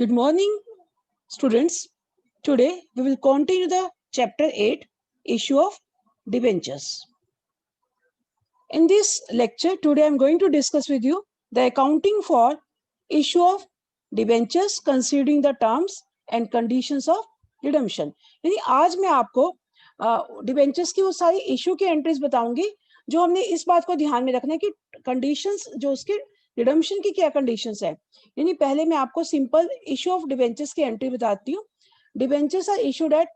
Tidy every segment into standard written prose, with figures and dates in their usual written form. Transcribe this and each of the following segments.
Good morning, students. Today we will continue the chapter 8, issue of debentures. In this lecture, today I am going to discuss with you the accounting for issue of debentures considering the terms and conditions of redemption. यानी आज मैं आपको debentures की वो सारी issue की entries बताऊंगी जो हमने इस बात को ध्यान में रखना है कि कंडीशंस जो उसके रिडम्पशन की क्या कंडीशंस है। यानी पहले मैं आपको सिंपल इशू ऑफ डिबेंचर्स की एंट्री बताती हूँ। Debentures are issued at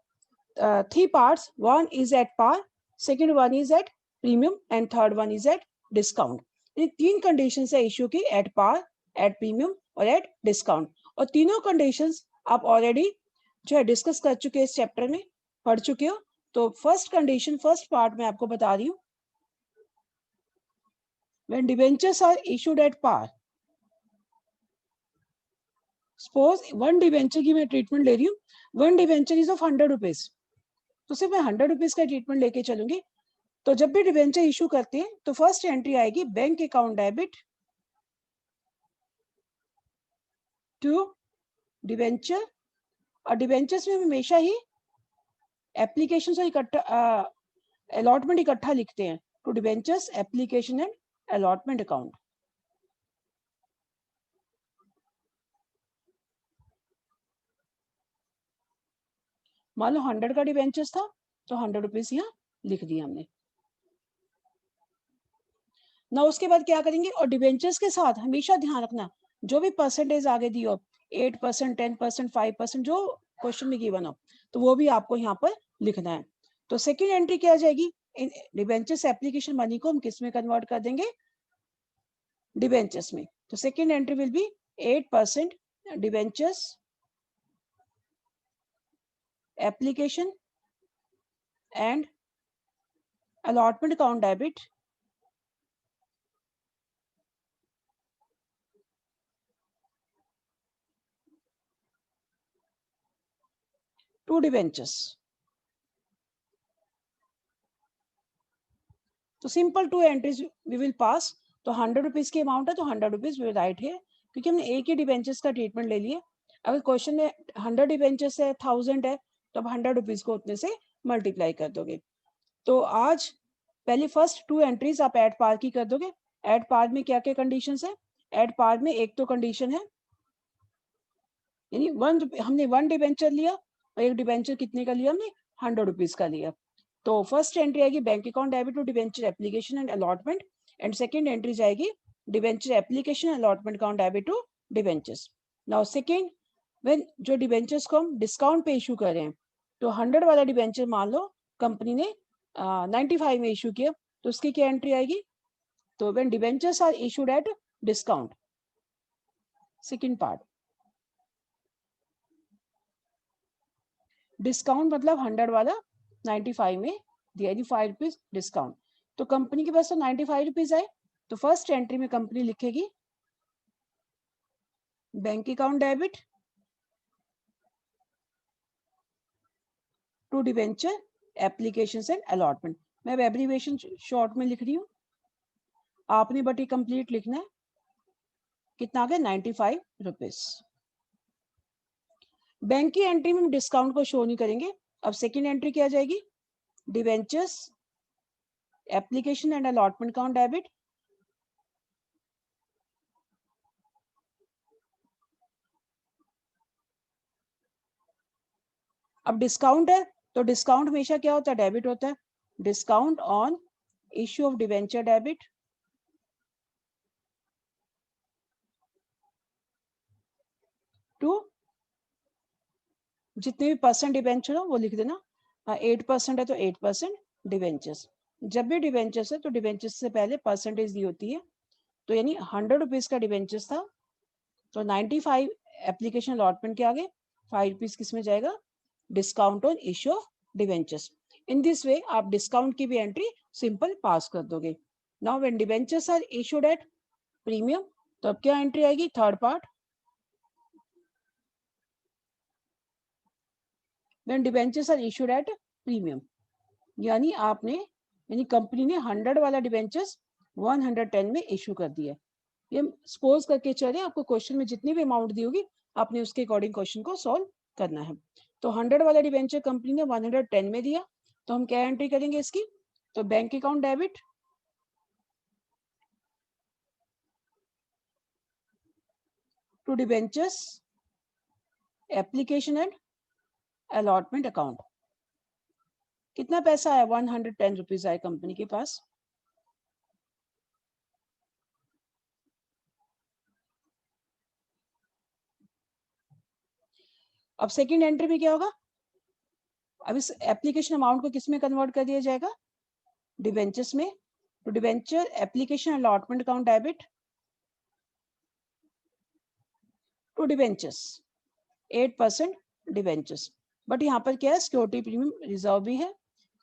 three parts, one is at par, second one is at premium and third one is at discount. ये तीन कंडीशंस है इशू की, एट पार, एट प्रीमियम और at discount. और तीनों कंडीशंस आप ऑलरेडी जो है डिस्कस कर चुके हैं, इस चैप्टर में पढ़ चुके हो। तो फर्स्ट कंडीशन, फर्स्ट पार्ट में आपको बता रही हूँ। When debentures are issued at par, suppose one debenture की मैं ट्रीटमेंट ले रही हूँ, one debenture is of 100 rupees, तो सिर्फ मैं 100 रुपीज का ट्रीटमेंट लेके चलूंगी। तो जब भी डिबेंचर इशू करते हैं तो फर्स्ट एंट्री आएगी bank account debit to debenture. और डिबेंचर्स में हमेशा ही एप्लीकेशन और इकट्ठा अलॉटमेंट इकट्ठा लिखते हैं, to debentures application and allotment account. मान लो 100 का डिबेंचर्स था तो 100 रुपीज यहाँ लिख दिया हमने ना। उसके बाद क्या करेंगे, और डिबेंचर्स के साथ हमेशा ध्यान रखना जो भी परसेंटेज आगे दी हो, 8%, 10%, 5%, जो क्वेश्चन में गिवन हो, तो वो भी आपको यहाँ पर लिखना है। तो सेकेंड एंट्री क्या जाएगी, इन डिबेंचर्स एप्लीकेशन मनी को हम किस में कन्वर्ट कर देंगे, डिबेंचर्स में। तो second entry will be 8% debentures application and allotment account debit to debentures. तो simple two entries we will pass. तो 100 रुपीज की अमाउंट है तो 100 रुपीज वी राइट है, क्योंकि हमने एक ही डिबेंचर्स का ट्रीटमेंट ले लिया। अगर क्वेश्चन में 100 डिबेंचर्स है, 1000 है, तो आप 100 रुपीज को उतने से मल्टीप्लाई कर दोगे। तो आज पहले फर्स्ट टू एंट्रीज आप एट पार की कर दोगे। एट पार में क्या क्या कंडीशंस है, एट पार में एक तो कंडीशन है, यानी हमने वन डिबेंचर लिया और एक डिबेंचर कितने का लिया हमने, 100 रुपीज का लिया। तो फर्स्ट एंट्री आएगी bank account debit to debenture application and allotment, and second entry जाएगी debenture application allotment account debit to debentures. Now second, when जो डिबेंचर्स को हम डिस्काउंट पे इशू कर रहे हैं, तो 100 वाला डिबेंचर मान लो कंपनी ने 95 में इशू किया, तो उसकी क्या एंट्री आएगी, तो when debentures are issued at discount, second part. Discount मतलब 100 वाला 95 में दिया, 5 रुपीज डिस्काउंट। तो कंपनी के पास तो 95 रुपीज आए, तो फर्स्ट एंट्री में कंपनी लिखेगी bank account debit to debenture application and allotment. मैं अब एब्रीवेशन शॉर्ट में लिख रही हूँ, आपने बट ये कंप्लीट लिखना है। कितना आ गया, 95 रुपीज। बैंक की एंट्री में हम डिस्काउंट को शो नहीं करेंगे। अब सेकेंड एंट्री क्या जाएगी, debentures application and allotment account debit अब डिस्काउंट है तो डिस्काउंट हमेशा क्या होता है, डेबिट होता है। Discount on issue of debenture debit to जितने भी परसेंट डिबेंचर हो वो लिख देना। 8% है तो 8% डिबेंचर्स। जब भी डिबेंचर्स है तो डिबेंचर्स से पहले परसेंटेज दी होती है। तो यानी 100 रुपीज का डिबेंचर्स था तो 95 एप्लीकेशन अलॉटमेंट के आगे 5 रुपीज किस में जाएगा, discount on issue of debentures. In this way आप डिस्काउंट की भी एंट्री सिंपल पास कर दोगे। Now when debentures are issued at premium, तो अब क्या एंट्री आएगी, third part. When debentures are issued at premium, यानी आपने, यानी कंपनी ने 100 वाला डिबेंचर्स 110 में इशू कर दिया। ये सपोज करके चले, आपको क्वेश्चन में जितनी भी अमाउंट दी होगी आपने उसके अकॉर्डिंग क्वेश्चन को सॉल्व करना है। तो 100 वाला डिवेंचर कंपनी ने 110 में दिया, तो हम क्या एंट्री करेंगे इसकी? तो bank account debit to debentures application and allotment account. कितना पैसा आया? 110 रुपीज आए कंपनी के पास। अब सेकंड एंट्री में क्या होगा? अब इस एप्लीकेशन अमाउंट को किस में कन्वर्ट कर दिया जाएगा? डिवेंचर्स में। तो debenture application allotment account debit to debentures 8% debentures. But यहाँ पर क्या है? सिक्योरिटी प्रीमियम रिजर्व भी है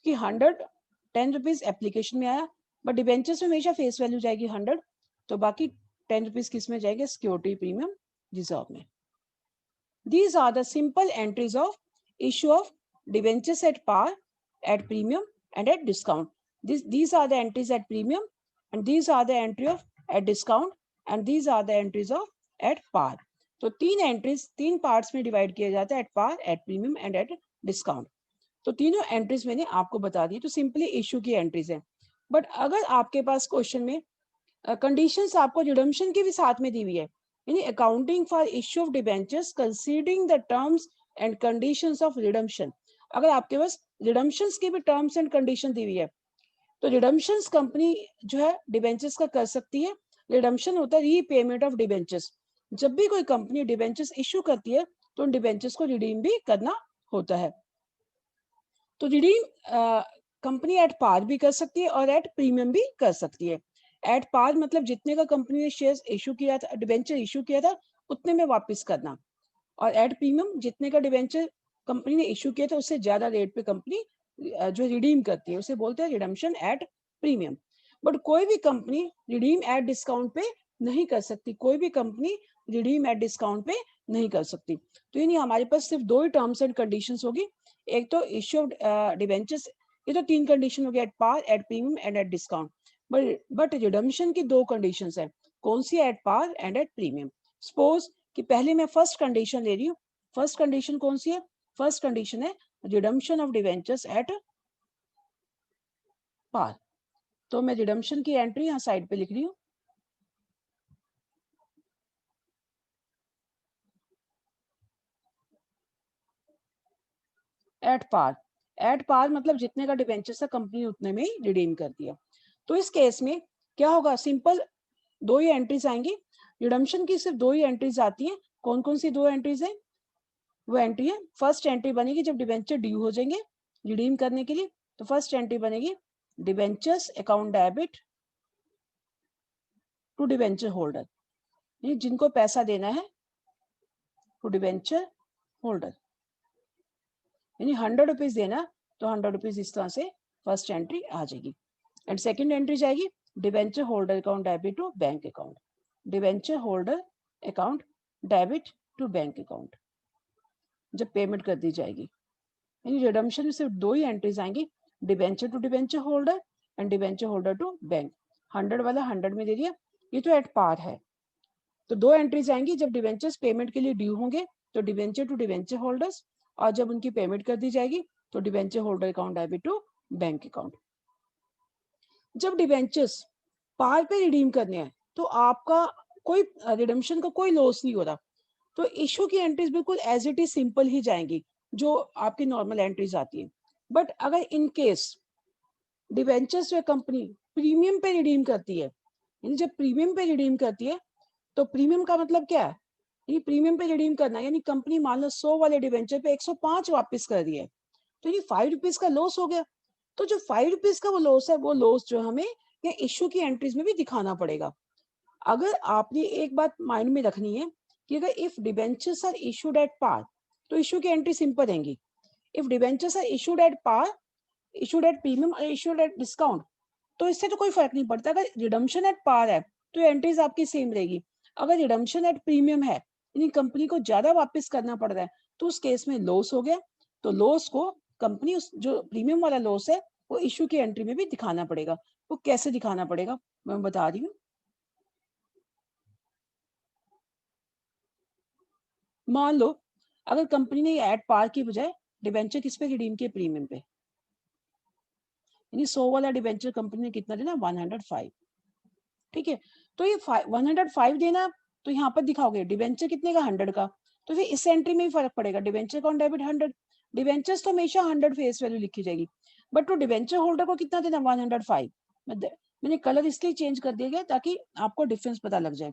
कि 110 रुपीज एप्लीकेशन में आया, बट डिवेंचर्स में हमेशा फेस वैल्यू जाएगी 100, तो बाकी 10 रुपीज किस में जाएंगे? सिक्योरिटी प्रीमियम रिजर्व में। These are the simple entries of issue of debentures at par, at premium and at discount. These are the entries at premium, and these are the entry of at discount, and these are the entries of at par. तो तीन entries तीन parts में divide किया जाता है, at par, at premium and at discount. तो तीनों entries मैंने आपको बता दी, तो सिंपली इश्यू की एंट्रीज है। बट अगर आपके पास क्वेश्चन में कंडीशंस आपको रिडम्पशन की भी साथ में दी हुई है, यानी accounting for issue of debentures considering the terms and conditions of redemption, अगर आपके पास रिडम्पशंस की भी टर्म्स एंड कंडीशन दी हुई है, तो रिडम्पशंस कंपनी जो है डिबेंचर्स का कर सकती है। रिडम्पशन होता है रीपेमेंट ऑफ डिबेंचर्स। जब भी कोई कंपनी डिबेंचर्स इश्यू करती है तो उन डिबेंचर्स को रिडीम भी करना होता है। तो रिडीम कंपनी एट पार भी कर सकती है और एट प्रीमियम भी कर सकती है। एट पार मतलब जितने का कंपनी ने शेयर इशू किया था, डिबेंचर इशू किया था, उतने में वापस करना। और एट प्रीमियम जितने का डिबेंचर कंपनी ने इशू किया था उससे ज्यादा रेट पे कंपनी जो रिडीम करती है उसे बोलते हैं रिडम्पशन एट प्रीमियम। बट कोई भी कंपनी रिडीम एट डिस्काउंट पे नहीं कर सकती, कोई भी कंपनी रिडीम एट डिस्काउंट पे नहीं कर सकती। तो यानी हमारे पास सिर्फ दो ही टर्म्स एंड कंडीशंस होगी, एक तो इश्यू ऑफ डिबेंचर्स, ये तो तीन कंडीशन हो गया, at par, at premium and at discount. But redemption की दो कंडीशंस है, कौन सी? At par and at premium. Suppose कि पहले मैं फर्स्ट कंडीशन ले रही हूँ, फर्स्ट कंडीशन कौन सी है? फर्स्ट कंडीशन है redemption of debentures at par. तो मैं रिडम्पशन की एंट्री यहाँ साइड पे लिख रही हूँ। एट पार, एट पार मतलब जितने का डिवेंचर्स है कंपनी उतने में ही रिडीम कर दिया। तो इस केस में क्या होगा? सिंपल दो ही एंट्रीज आएंगी, रिडम्पशन की सिर्फ दो ही एंट्रीज आती हैं। कौन कौन सी दो एंट्रीज है? वो एंट्री है, फर्स्ट एंट्री बनेगी जब डिवेंचर ड्यू हो जाएंगे रिडीम करने के लिए, तो फर्स्ट एंट्री बनेगी debentures account debit to debenture holder, जिनको पैसा देना है टू डिवेंचर होल्डर, यानी 100 रुपीज देना, तो 100 रुपीज इस तरह से फर्स्ट एंट्री आ जाएगी। एंड सेकंड एंट्री जाएगी debenture holder account debit to bank account, debenture holder account debit to bank account जब पेमेंट कर दी जाएगी। यानी रिडम्पशन में सिर्फ दो ही एंट्रीज आएंगी, debenture to debenture holder and debenture holder to bank. 100 वाला 100 में दे दिया, ये तो एट पार है। तो दो एंट्रीज आएंगी जब डिवेंचर्स पेमेंट के लिए ड्यू होंगे, तो डिवेंचर टू डिवेंचर होल्डर्स, और जब उनकी पेमेंट कर दी जाएगी तो debenture holder account debit to bank account. जब डिवेंचर्स पार पे रिडीम करने हैं तो आपका कोई रिडम्पशन का कोई लॉस नहीं हो रहा, तो इशू की एंट्रीज बिल्कुल एज इट इज सिंपल ही जाएंगी जो आपकी नॉर्मल एंट्रीज आती है। बट अगर इन केस डिवेंचर्स जो कंपनी प्रीमियम पे रिडीम करती है, यानी जब प्रीमियम पे रिडीम करती है, तो प्रीमियम का मतलब क्या है? ये प्रीमियम पे रिडीम करना, यानी कंपनी मान लो 100 वाले डिवेंचर पे 105 वापस कर दिए, तो ये 5 रुपीज का लॉस हो गया। तो जो 5 रुपीज का वो लॉस है, वो लॉस जो हमें या इश्यू की एंट्रीज में भी दिखाना पड़ेगा। अगर आपने एक बात माइंड में रखनी है कि अगर if debentures are issued at par, तो इश्यू की एंट्री सिंपल रहेंगी। If debentures are issued at par, issued at premium और इशूड एट डिस्काउंट, तो इससे तो कोई फर्क नहीं पड़ता। अगर रिडम्पशन एट पार है तो एंट्रीज आपकी सेम रहेगी। अगर रिडम्पशन एट प्रीमियम है, यानी कंपनी को ज्यादा वापस करना पड़ रहा है, तो उस केस में लॉस हो गया। तो लॉस को कंपनी उस जो प्रीमियम वाला लॉस है वो इशू की एंट्री में भी दिखाना पड़ेगा। वो कैसे दिखाना पड़ेगा मैं बता रही हूँ। मान लो अगर कंपनी ने एट पार की बजाय डिबेंचर किस पे रिडीम किए, प्रीमियम पे, यानी 100 वाला डिबेंचर कंपनी ने कितना देना, 105, ठीक है। तो ये 105 देना, तो यहाँ पर दिखाओगे डिबेंचर कितने का, 100 का, तो फिर इस एंट्री में भी फर्क पड़ेगा, डिबेंचर का ऑन डेबिट 100, डिबेंचर्स तो हमेशा 100 फेस वैल्यू लिखी जाएगी, बट तो डिबेंचर होल्डर को कितना देना, 105। मैंने कलर इसलिए चेंज कर दिया गया ताकि आपको डिफरेंस पता लग जाए।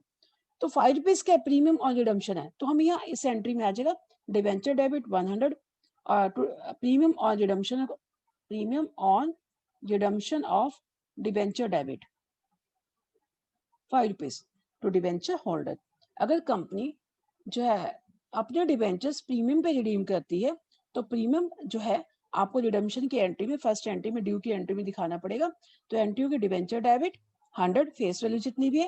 तो 5 रुपीज क्या प्रीमियम और रिडम्पशन है, तो हम यहाँ इस एंट्री में आ जाएगा डिबेंचर डेबिट 100 और प्रीमियम और redemption, premium on redemption of debenture debit 5 rupees to debenture holder. अगर कंपनी जो है अपने डिबेंचर्स प्रीमियम पे रिडीम करती है तो प्रीमियम जो है आपको रिडम्पशन की एंट्री में, फर्स्ट एंट्री में, ड्यू की एंट्री में दिखाना पड़ेगा। तो एंट्री की डिबेंचर डेबिट 100 फेस वैल्यू जितनी भी है,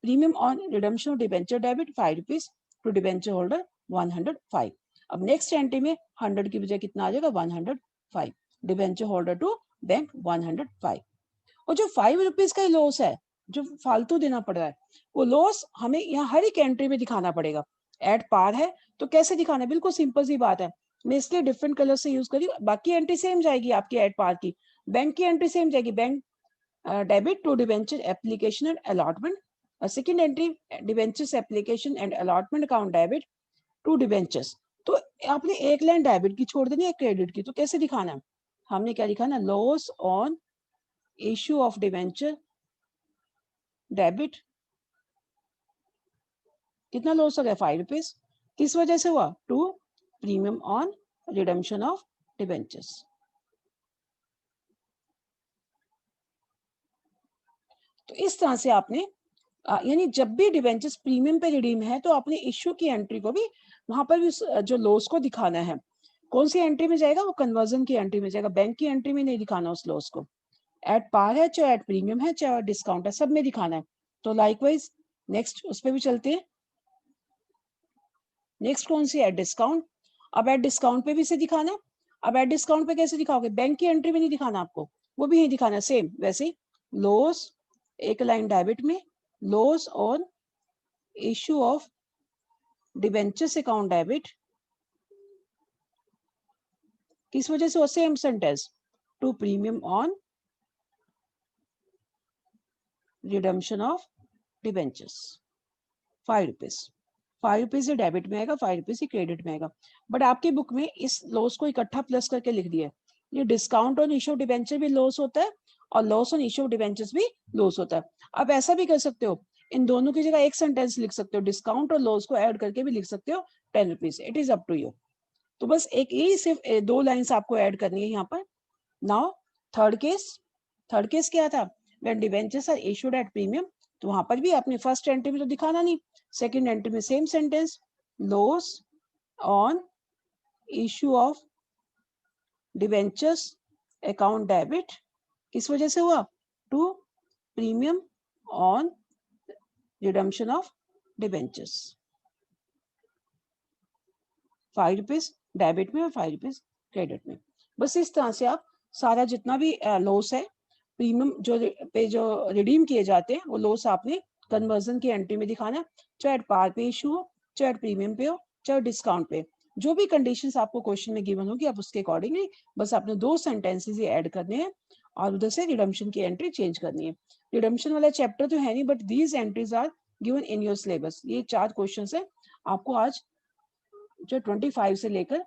premium on redemption of debenture debit 5 rupees to debenture holder 105। अब नेक्स्ट एंट्री में 100 की बजाय कितना आ जाएगा, 105, डिबेंचर होल्डर टू बैंक 105। और जो 5 रुपीज का लॉस है जो फालतू देना पड़ रहा है, वो लॉस हमें यहाँ हर एक एंट्री में दिखाना पड़ेगा। एट पार है तो कैसे दिखाना है, बिल्कुल सिंपल सी बात है, मैं इसलिए डिफरेंट कलर से यूज करी, बाकी एंट्री सेम जाएगी आपकी एट पार की, बैंक की एंट्री सेम जाएगी, bank debit to debenture application and allotment, second entry debentures application and allotment account debit to debentures. तो आपने एक लाइन डेबिट की छोड़ देनी है, क्रेडिट की, तो कैसे दिखाना है, हमने क्या दिखाना, loss on issue of debenture debit, कितना लॉस हो गया, 5 रुपीज, किस वजह से हुआ, to premium on redemption of debentures. तो इस तरह से आपने यानी जब भी डिबेंचर्स प्रीमियम पे रिडीम है तो आपने इश्यू की एंट्री को भी वहां पर भी जो लॉस को दिखाना है। कौन सी एंट्री में जाएगा, वो कन्वर्जन की एंट्री में जाएगा, बैंक की एंट्री में नहीं दिखाना उस लॉस को। एट पार है चाहे एट प्रीमियम है चाहे डिस्काउंट है, सब में दिखाना है। तो लाइकवाइज नेक्स्ट उस पर भी चलते हैं। नेक्स्ट कौन सी है, डिस्काउंट। अब एट डिस्काउंट पे भी इसे दिखाना है। अब एट डिस्काउंट पे कैसे दिखाओगे, बैंक की एंट्री में नहीं दिखाना आपको, वो भी नहीं दिखाना, सेम वैसे लॉस, एक लाइन डेबिट में, loss on issue of debentures account debit, किस वजह से, same sentence, to premium on redemption of debentures 5 rupees, 5 rupees से डेबिट में आएगा, 5 रुपीज से क्रेडिट में आएगा। बट आपकी बुक में इस लॉस को इकट्ठा प्लस करके लिख दिया है, ये discount on issue of debenture भी लॉस होता है और loss on issue of debentures भी लॉस होता है। आप ऐसा भी कर सकते हो, इन दोनों की जगह एक सेंटेंस लिख सकते हो, डिस्काउंट और लॉस को ऐड करके भी लिख सकते हो 10 rupees, it is up to you. तो बस एक ही सिर्फ 2 लाइन्स आपको ऐड करनी है यहाँ पर। Now third case, third case क्या था, when debentures are issued at premium, तो वहां पर भी आपने फर्स्ट एंट्री में तो दिखाना नहीं, सेकंड एंट्री में same sentence, loss on issue of debentures account debit, किस वजह से हुआ, to premium on redemption of debentures 5 rupees debit में और 5 रुपीज क्रेडिट में। बस इस तरह से आप सारा जितना भी लॉस है प्रीमियम जो रिडीम किए जाते हैं वो लॉस आपने कन्वर्जन की एंट्री में दिखाना है, चाहे पार पे इशू हो, चाहे प्रीमियम पे हो, चाहे डिस्काउंट पे, जो भी कंडीशंस आपको क्वेश्चन में गिवन होगी आप उसके अकॉर्डिंगली बस आपने 2 सेंटेंसेस ही ऐड करने हैं और उधर से रिडम्पशन की एंट्री चेंज करनी है। रिडम्पशन वाला चैप्टर तो है नहीं, but these entries are given in your syllabus. ये 4 क्वेश्चन है आपको आज जो 25 से लेकर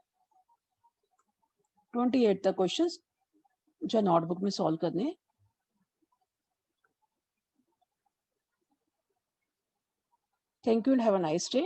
28 तक क्वेश्चंस जो नोटबुक में सॉल्व करने हैं। Thank you and have a nice day.